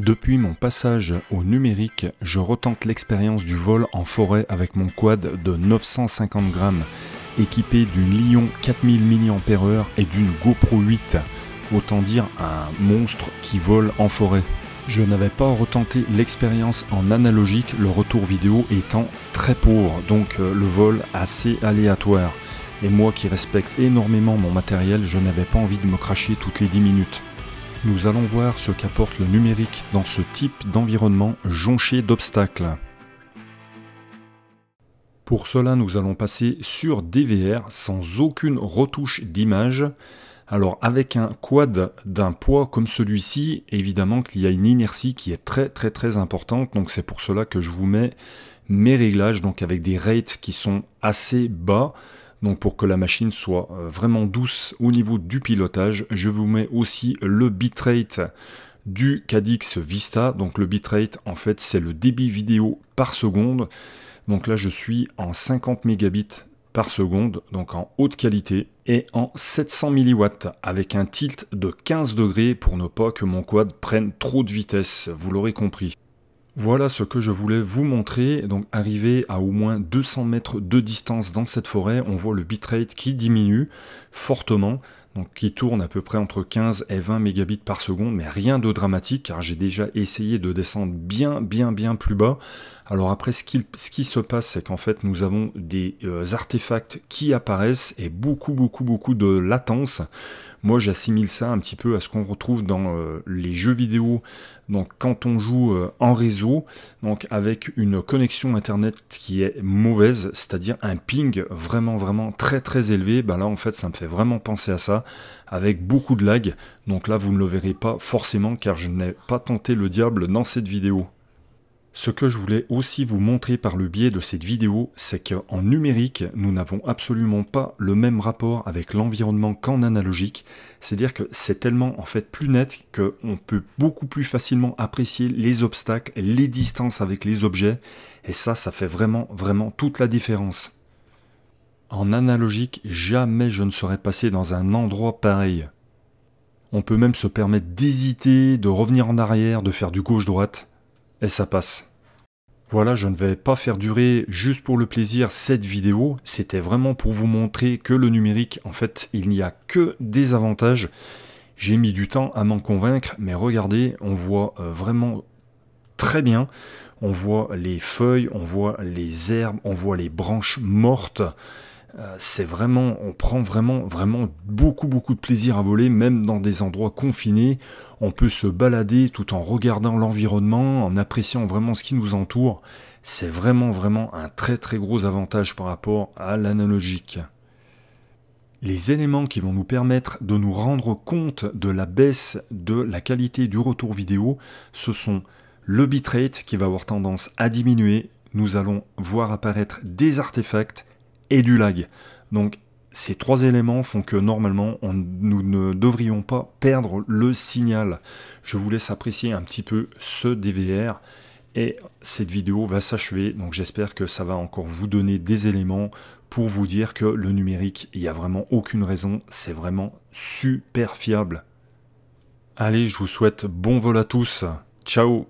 Depuis mon passage au numérique, je retente l'expérience du vol en forêt avec mon quad de 950 grammes, équipé d'une Lion 4000 mAh et d'une GoPro 8, autant dire un monstre qui vole en forêt. Je n'avais pas retenté l'expérience en analogique, le retour vidéo étant très pauvre, donc le vol assez aléatoire. Et moi qui respecte énormément mon matériel, je n'avais pas envie de me cracher toutes les 10 minutes. Nous allons voir ce qu'apporte le numérique dans ce type d'environnement jonché d'obstacles. Pour cela, nous allons passer sur DVR sans aucune retouche d'image. Alors avec un quad d'un poids comme celui-ci, évidemment qu'il y a une inertie qui est très importante, donc c'est pour cela que je vous mets mes réglages, donc avec des rates qui sont assez bas. Donc pour que la machine soit vraiment douce au niveau du pilotage, je vous mets aussi le bitrate du Cadix Vista. Donc le bitrate, en fait, c'est le débit vidéo par seconde. Donc là, je suis en 50 mégabits par seconde, donc en haute qualité, et en 700 mW, avec un tilt de 15 degrés pour ne pas que mon quad prenne trop de vitesse, vous l'aurez compris. Voilà ce que je voulais vous montrer. Donc arrivé à au moins 200 mètres de distance dans cette forêt, on voit le bitrate qui diminue fortement, donc qui tourne à peu près entre 15 et 20 mégabits par seconde, mais rien de dramatique car j'ai déjà essayé de descendre bien plus bas. Alors après, ce qui se passe, c'est qu'en fait nous avons des artefacts qui apparaissent et beaucoup de latence. Moi j'assimile ça un petit peu à ce qu'on retrouve dans les jeux vidéo, donc quand on joue en réseau, donc avec une connexion internet qui est mauvaise, c'est-à-dire un ping vraiment très élevé, bah là en fait ça me fait vraiment penser à ça, avec beaucoup de lag. Donc là vous ne le verrez pas forcément car je n'ai pas tenté le diable dans cette vidéo. Ce que je voulais aussi vous montrer par le biais de cette vidéo, c'est qu'en numérique, nous n'avons absolument pas le même rapport avec l'environnement qu'en analogique. C'est-à-dire que c'est tellement en fait plus net qu'on peut beaucoup plus facilement apprécier les obstacles, les distances avec les objets. Et ça fait vraiment toute la différence. En analogique, jamais je ne serais passé dans un endroit pareil. On peut même se permettre d'hésiter, de revenir en arrière, de faire du gauche-droite. Et ça passe. Voilà, je ne vais pas faire durer juste pour le plaisir cette vidéo. C'était vraiment pour vous montrer que le numérique, en fait, il n'y a que des avantages. J'ai mis du temps à m'en convaincre, mais regardez, on voit vraiment très bien. On voit les feuilles, on voit les herbes, on voit les branches mortes. C'est vraiment, on prend vraiment beaucoup de plaisir à voler, même dans des endroits confinés. On peut se balader tout en regardant l'environnement, en appréciant vraiment ce qui nous entoure. C'est vraiment un très gros avantage par rapport à l'analogique. Les éléments qui vont nous permettre de nous rendre compte de la baisse de la qualité du retour vidéo, ce sont le bitrate qui va avoir tendance à diminuer. Nous allons voir apparaître des artefacts et du lag. Donc ces trois éléments font que normalement nous ne devrions pas perdre le signal. Je vous laisse apprécier un petit peu ce DVR et cette vidéo va s'achever. Donc j'espère que ça va encore vous donner des éléments pour vous dire que le numérique, il n'y a vraiment aucune raison, c'est vraiment super fiable. Allez, je vous souhaite bon vol à tous. Ciao!